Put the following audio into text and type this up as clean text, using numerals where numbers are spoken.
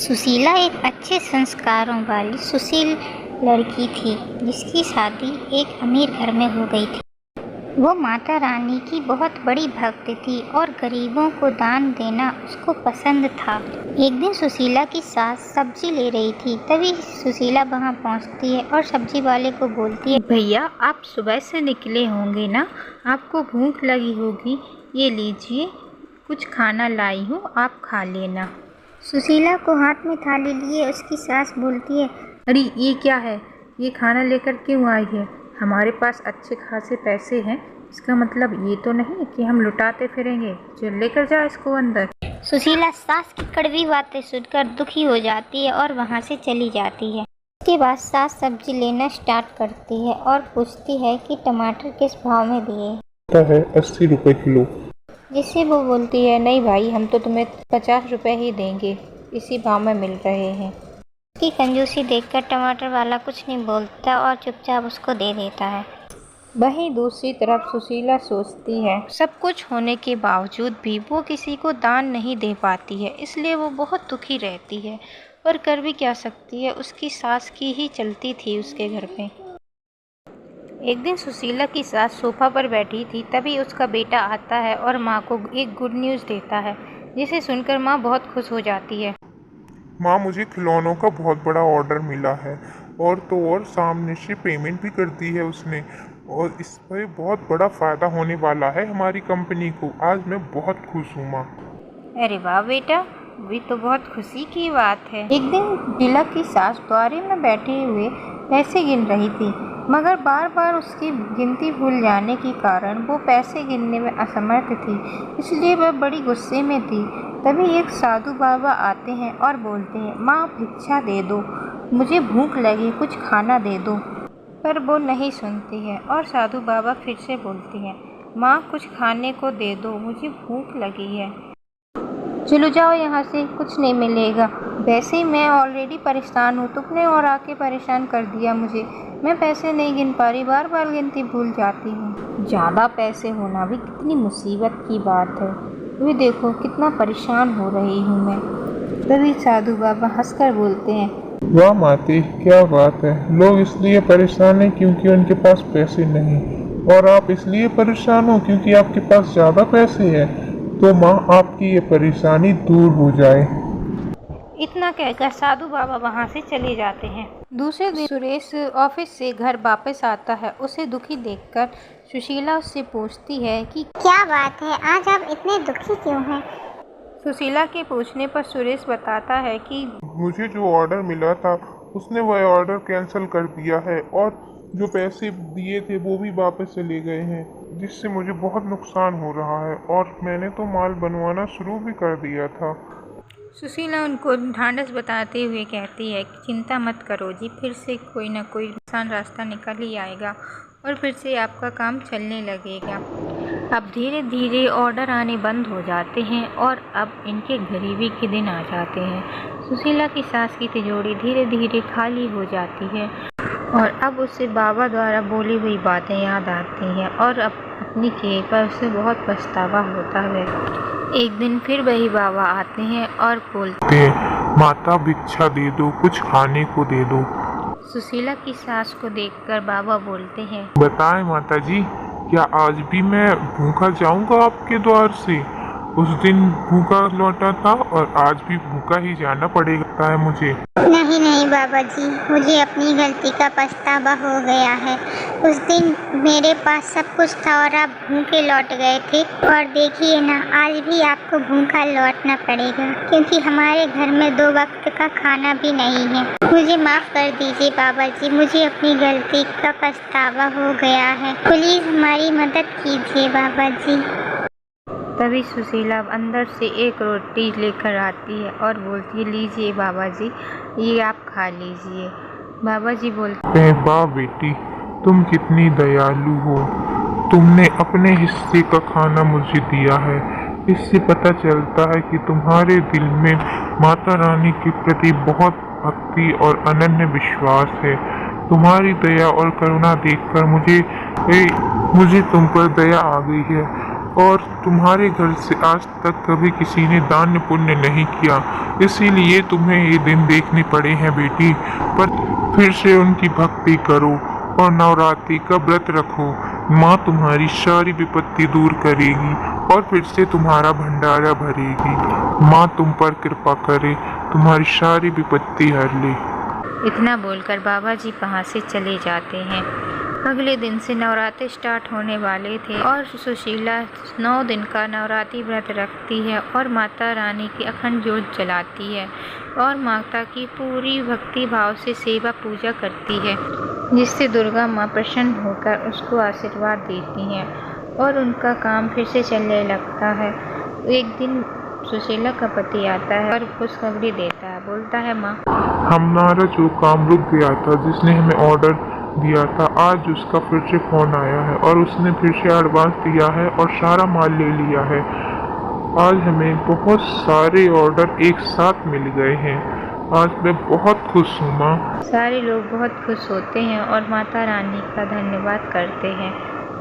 सुशीला एक अच्छे संस्कारों वाली सुशील लड़की थी जिसकी शादी एक अमीर घर में हो गई थी। वो माता रानी की बहुत बड़ी भक्त थी और गरीबों को दान देना उसको पसंद था। एक दिन सुशीला की सास सब्जी ले रही थी, तभी सुशीला वहां पहुंचती है और सब्जी वाले को बोलती है, भैया आप सुबह से निकले होंगे ना, आपको भूख लगी होगी, ये लीजिए कुछ खाना लाई हूँ, आप खा लेना। सुशीला को हाथ में थाली लिए उसकी सास बोलती है, अरे ये क्या है, ये खाना लेकर क्यों आई है? हमारे पास अच्छे खासे पैसे हैं, इसका मतलब ये तो नहीं कि हम लुटाते फिरेंगे, चल लेकर जा इसको अंदर। सुशीला सास की कड़वी बातें सुनकर दुखी हो जाती है और वहाँ से चली जाती है। उसके बाद सास सब्जी लेना स्टार्ट करती है और पूछती है कि टमाटर किस भाव में दिए है 80 रुपए किलो। जिससे वो बोलती है, नहीं भाई हम तो तुम्हें 50 रुपए ही देंगे, इसी भाव में मिल रहे हैं। उसकी कंजूसी देखकर टमाटर वाला कुछ नहीं बोलता और चुपचाप उसको दे देता है। वहीं दूसरी तरफ सुशीला सोचती है, सब कुछ होने के बावजूद भी वो किसी को दान नहीं दे पाती है, इसलिए वो बहुत दुखी रहती है। पर कर भी क्या सकती है, उसकी सास की ही चलती थी उसके घर में। एक दिन सुशीला की सास सोफा पर बैठी थी, तभी उसका बेटा आता है और माँ को एक गुड न्यूज़ देता है, जिसे सुनकर माँ बहुत खुश हो जाती है। माँ, मुझे खिलौनों का बहुत बड़ा ऑर्डर मिला है और तो और सामने से पेमेंट भी कर दी है उसने, और इस पर बहुत बड़ा फ़ायदा होने वाला है हमारी कंपनी को। आज मैं बहुत खुश हूँ माँ। अरे वाह बेटा, ये तो बहुत खुशी की बात है। एक दिन सुशीला की सास द्वारे में बैठे हुए पैसे गिन रही थी, मगर बार बार उसकी गिनती भूल जाने के कारण वो पैसे गिनने में असमर्थ थी, इसलिए वह बड़ी गुस्से में थी। तभी एक साधु बाबा आते हैं और बोलते हैं, माँ भिक्षा दे दो, मुझे भूख लगी, कुछ खाना दे दो। पर वो नहीं सुनती है और साधु बाबा फिर से बोलते हैं, माँ कुछ खाने को दे दो, मुझे भूख लगी है। चलो जाओ यहाँ से, कुछ नहीं मिलेगा, वैसे ही मैं ऑलरेडी परेशान हूँ, तुमने और आके परेशान कर दिया मुझे, मैं पैसे नहीं गिन पा रही, बार बार गिनती भूल जाती हूँ। ज़्यादा पैसे होना भी कितनी मुसीबत की बात है, ये देखो कितना परेशान हो रही हूँ मैं। तभी साधु बाबा हंसकर बोलते हैं, वाह माते, क्या बात है। लोग इसलिए परेशान हैं क्योंकि उनके पास पैसे नहीं, और आप इसलिए परेशान हो क्योंकि आपके पास ज़्यादा पैसे हैं। तो माँ, आपकी ये परेशानी दूर हो जाए। इतना कहकर साधु बाबा वहाँ से चले जाते हैं। दूसरे दिन सुरेश ऑफिस से घर वापस आता है। उसे दुखी देखकर सुशीला उससे पूछती है कि क्या बात है, आज आप इतने दुखी क्यों हैं? सुशीला के पूछने पर सुरेश बताता है कि मुझे जो ऑर्डर मिला था उसने वह ऑर्डर कैंसिल कर दिया है, और जो पैसे दिए थे वो भी वापस चले गए हैं, जिससे मुझे बहुत नुकसान हो रहा है, और मैंने तो माल बनवाना शुरू भी कर दिया था। सुशीला उनको ढांढस बताते हुए कहती है कि चिंता मत करो जी, फिर से कोई ना कोई आसान रास्ता निकल ही आएगा और फिर से आपका काम चलने लगेगा। अब धीरे धीरे ऑर्डर आने बंद हो जाते हैं और अब इनके गरीबी के दिन आ जाते हैं। सुशीला की सास की तिजोरी धीरे धीरे खाली हो जाती है और अब उसे बाबा द्वारा बोली हुई बातें याद आती हैं और अब अपनी किए पर उसे बहुत पछतावा होता है। एक दिन फिर वही बाबा आते हैं और बोलते, माता भिक्षा दे दो, कुछ खाने को दे दो। सुशीला की सास को देखकर बाबा बोलते हैं, बताएं माता जी, क्या आज भी मैं भूखा जाऊंगा आपके द्वार से? उस दिन भूखा लौटा था और आज भी भूखा ही जाना पड़ेगा है मुझे। नहीं नहीं बाबा जी, मुझे अपनी गलती का पछतावा हो गया है। उस दिन मेरे पास सब कुछ था और आप भूखे लौट गए थे, और देखिए ना, आज भी आपको भूखा लौटना पड़ेगा क्योंकि हमारे घर में 2 वक्त का खाना भी नहीं है। मुझे माफ़ कर दीजिए बाबा जी, मुझे अपनी गलती का पछतावा हो गया है, प्लीज़ हमारी मदद कीजिए बाबा जी। तभी सुशीला अंदर से एक रोटी लेकर आती है और बोलती है, लीजिए बाबा जी, ये आप खा लीजिए। बाबा जी बोलते हैं, वाह बेटी, तुम कितनी दयालु हो, तुमने अपने हिस्से का खाना मुझे दिया है। इससे पता चलता है कि तुम्हारे दिल में माता रानी के प्रति बहुत भक्ति और अनन्य विश्वास है। तुम्हारी दया और करुणा देखकर मुझे तुम पर दया आ गई है, और तुम्हारे घर से आज तक कभी किसी ने दान पुण्य नहीं किया, इसीलिए तुम्हें ये दिन देखने पड़े हैं बेटी। पर फिर से उनकी भक्ति करो और नवरात्रि का व्रत रखो। माँ तुम्हारी सारी विपत्ति दूर करेगी और फिर से तुम्हारा भंडारा भरेगी। माँ तुम पर कृपा करे, तुम्हारी सारी विपत्ति हर ले। इतना बोलकर बाबा जी वहाँ से चले जाते हैं। अगले दिन से नवरात्रि स्टार्ट होने वाले थे और सुशीला 9 दिन का नवरात्रि व्रत रखती है और माता रानी की अखंड ज्योत जलाती है और माता की पूरी भक्ति भाव से सेवा पूजा करती है, जिससे दुर्गा माँ प्रसन्न होकर उसको आशीर्वाद देती हैं और उनका काम फिर से चलने लगता है। एक दिन सुशीला का पति आता है और खुशखबरी देता है, बोलता है माँ, हमारा जो काम रुक गया था, जिसने हमें ऑर्डर दिया था, आज उसका फिर से फोन आया है और उसने फिर से एडवांस दिया है और सारा माल ले लिया है। आज हमें बहुत सारे ऑर्डर एक साथ मिल गए हैं। आज मैं बहुत खुश हूँ माँ। सारे लोग बहुत खुश होते हैं और माता रानी का धन्यवाद करते हैं।